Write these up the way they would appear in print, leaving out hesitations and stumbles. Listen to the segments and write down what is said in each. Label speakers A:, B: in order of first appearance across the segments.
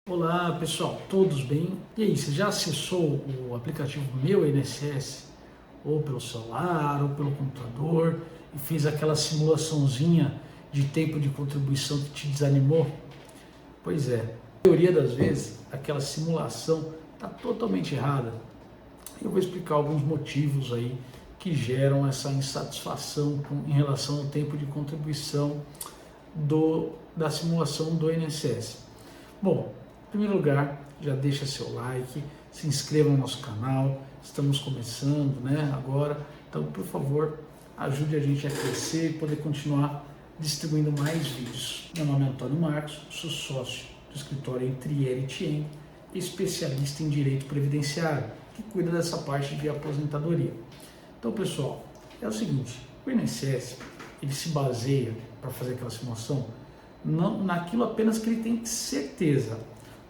A: Olá pessoal, todos bem? E aí, você já acessou o aplicativo Meu INSS, ou pelo celular, ou pelo computador, e fez aquela simulaçãozinha de tempo de contribuição que te desanimou? Pois é, a maioria das vezes aquela simulação está totalmente errada. Eu vou explicar alguns motivos aí que geram essa insatisfação em relação ao tempo de contribuição da simulação do INSS. Bom, em primeiro lugar, já deixa seu like, se inscreva no nosso canal, estamos começando, agora, então por favor, ajude a gente a crescer e poder continuar distribuindo mais vídeos. Meu nome é Antônio Marcos, sou sócio do escritório Trier e Thiene, especialista em direito previdenciário, que cuida dessa parte de aposentadoria. Então pessoal, é o seguinte, o INSS, ele se baseia para fazer aquela simulação não naquilo apenas que ele tem certeza.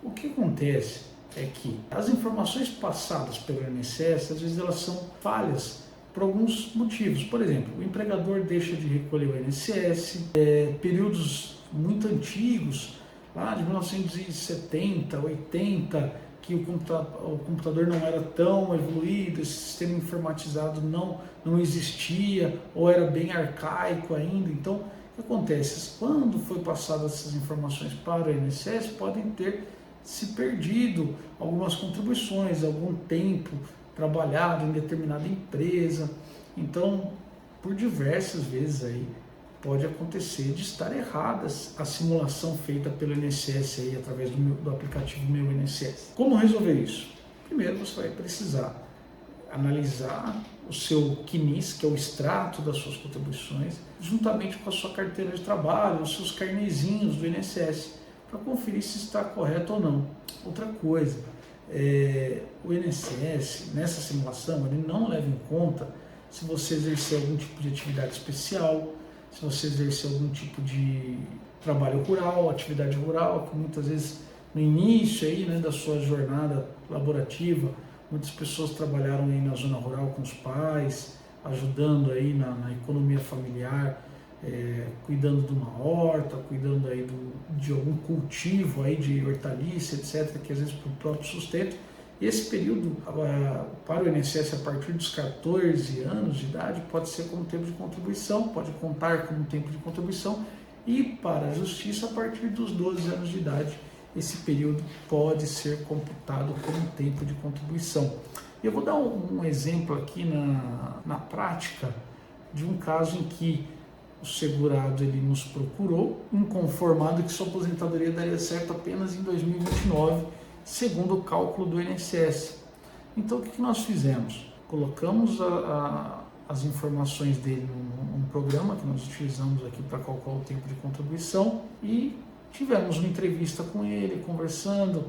A: O que acontece é que as informações passadas pelo INSS, às vezes elas são falhas por alguns motivos. Por exemplo, o empregador deixa de recolher o INSS, períodos muito antigos, lá de 1970, 80, que o computador não era tão evoluído, esse sistema informatizado não existia, ou era bem arcaico ainda. Então, o que acontece? Quando foi passadas essas informações para o INSS, podem ter se perdido algumas contribuições, algum tempo trabalhado em determinada empresa. Então, por diversas vezes aí, pode acontecer de estar errada a simulação feita pelo INSS aí, através do aplicativo Meu INSS. Como resolver isso? Primeiro, você vai precisar analisar o seu CNIS, que é o extrato das suas contribuições, juntamente com a sua carteira de trabalho, os seus carnezinhos do INSS, para conferir se está correto ou não. Outra coisa, o INSS, nessa simulação, ele não leva em conta se você exercer algum tipo de atividade especial, se você exercer algum tipo de trabalho rural, atividade rural, que muitas vezes no início aí, da sua jornada laborativa, muitas pessoas trabalharam aí na zona rural com os pais, ajudando aí na economia familiar, cuidando de uma horta, cuidando aí de algum cultivo aí de hortaliça, etc., que às vezes para o próprio sustento. Esse período para o INSS, a partir dos 14 anos de idade, pode ser como tempo de contribuição, pode contar como tempo de contribuição, e para a Justiça, a partir dos 12 anos de idade, esse período pode ser computado como tempo de contribuição. Eu vou dar um exemplo aqui na prática de um caso em que o segurado ele nos procurou, inconformado que sua aposentadoria daria certo apenas em 2029, segundo o cálculo do INSS. Então o que nós fizemos? Colocamos as informações dele num programa que nós utilizamos aqui para calcular o tempo de contribuição e tivemos uma entrevista com ele, conversando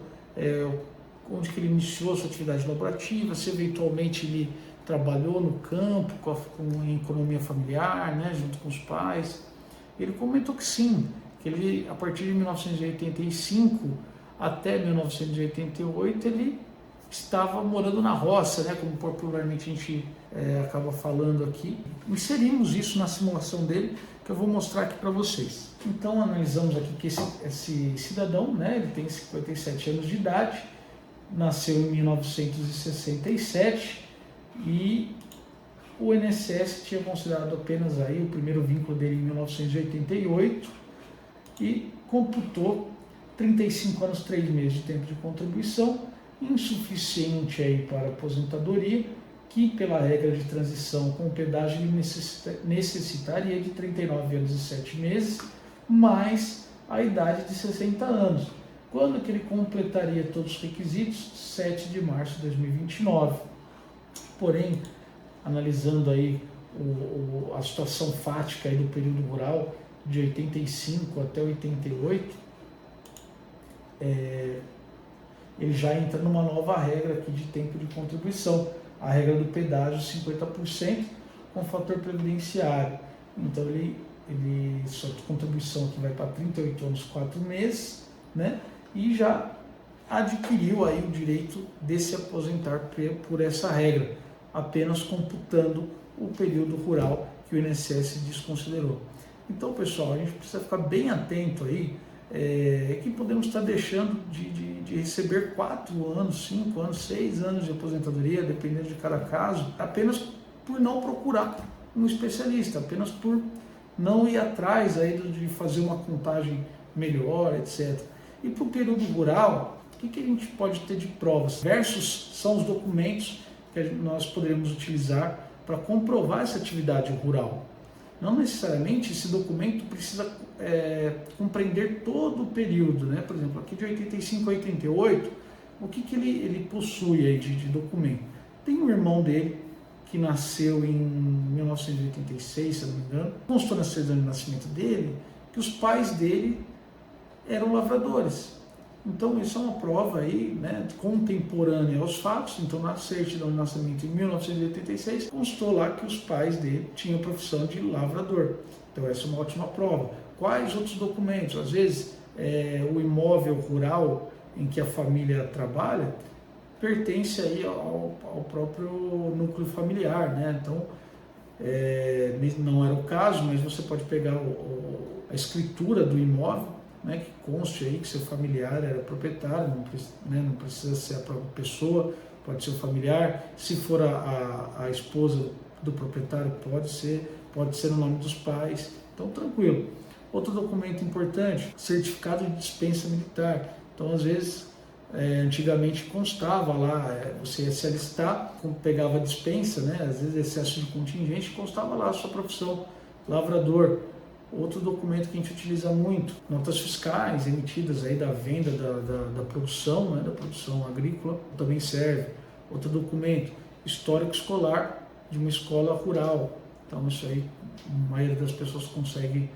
A: onde que ele iniciou a sua atividade laborativa, se eventualmente ele trabalhou no campo, em economia familiar, junto com os pais. Ele comentou que sim, que ele, a partir de 1985 até 1988, ele estava morando na roça, como popularmente a gente acaba falando aqui. Inserimos isso na simulação dele, que eu vou mostrar aqui para vocês. Então, analisamos aqui que esse cidadão, ele tem 57 anos de idade, nasceu em 1967, e o INSS tinha considerado apenas aí o primeiro vínculo dele em 1988 e computou 35 anos, 3 meses de tempo de contribuição, insuficiente aí para a aposentadoria, que pela regra de transição com o pedágio ele necessitaria de 39 anos e 7 meses, mais a idade de 60 anos. Quando que ele completaria todos os requisitos? 7 de março de 2029. Porém, analisando aí a situação fática aí do período rural, de 85 até 88, ele já entra numa nova regra aqui de tempo de contribuição, a regra do pedágio 50% com fator previdenciário. Então sua contribuição aqui vai para 38 anos, 4 meses, e já adquiriu aí o direito de se aposentar por essa regra, apenas computando o período rural que o INSS desconsiderou. Então, pessoal, a gente precisa ficar bem atento aí, que podemos estar deixando de de receber 4 anos, 5 anos, 6 anos de aposentadoria, dependendo de cada caso, apenas por não procurar um especialista, apenas por não ir atrás aí de fazer uma contagem melhor, etc. E para o período rural, o que a gente pode ter de provas? Versos são os documentos que nós poderemos utilizar para comprovar essa atividade rural. Não necessariamente esse documento precisa compreender todo o período, né? Por exemplo, aqui de 85 a 88, o que ele possui aí de documento? Tem um irmão dele que nasceu em 1986, se não me engano, constou na certidão de nascimento dele que os pais dele eram lavradores. Então isso é uma prova aí, né, contemporânea aos fatos. Então na certidão de nascimento em 1986 constou lá que os pais dele tinham a profissão de lavrador. Então essa é uma ótima prova. Quais outros documentos? Às vezes o imóvel rural em que a família trabalha pertence aí ao próprio núcleo familiar, né? Então não era o caso, mas você pode pegar a escritura do imóvel, né, que conste aí que seu familiar era proprietário, não precisa ser a própria pessoa, pode ser o familiar. Se for a esposa do proprietário, pode ser no nome dos pais. Então, tranquilo. Outro documento importante, certificado de dispensa militar. Então, às vezes, antigamente constava lá, você ia se alistar, pegava a dispensa, né, às vezes excesso de contingente, constava lá a sua profissão, lavrador. Outro documento que a gente utiliza muito, notas fiscais emitidas aí da venda da produção, né, da produção agrícola, também serve. Outro documento, histórico escolar de uma escola rural. Então isso aí, a maioria das pessoas consegue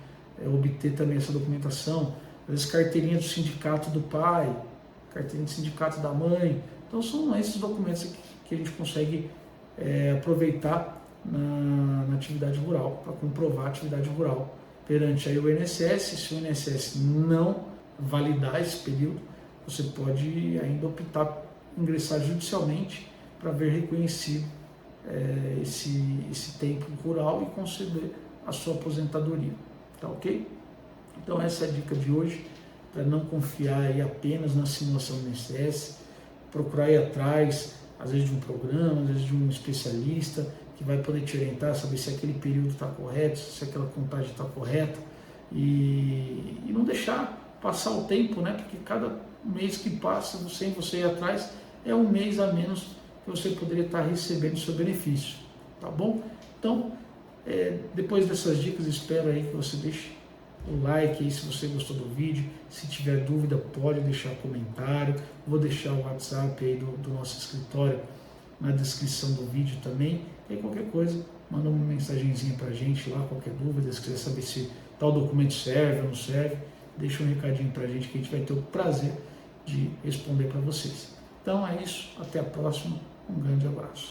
A: obter também essa documentação. Às vezes carteirinha do sindicato do pai, carteirinha do sindicato da mãe. Então são esses documentos que a gente consegue aproveitar na atividade rural, para comprovar a atividade rural perante aí o INSS. Se o INSS não validar esse período, você pode ainda optar por ingressar judicialmente para ver reconhecido esse tempo rural e conceder a sua aposentadoria. Tá ok? Então essa é a dica de hoje, para não confiar aí apenas na simulação do INSS, procurar ir atrás, às vezes de um programa, às vezes de um especialista, que vai poder te orientar, saber se aquele período está correto, se aquela contagem está correta, e não deixar passar o tempo, né? Porque cada mês que passa, sem você ir atrás, é um mês a menos que você poderia estar recebendo seu benefício, tá bom? Então, depois dessas dicas, espero aí que você deixe o like aí se você gostou do vídeo. Se tiver dúvida, pode deixar comentário. Vou deixar o WhatsApp aí do nosso escritório na descrição do vídeo também. E qualquer coisa, manda uma mensagenzinha pra gente lá, qualquer dúvida, se quiser saber se tal documento serve ou não serve, deixa um recadinho pra gente que a gente vai ter o prazer de responder para vocês. Então é isso, até a próxima, um grande abraço.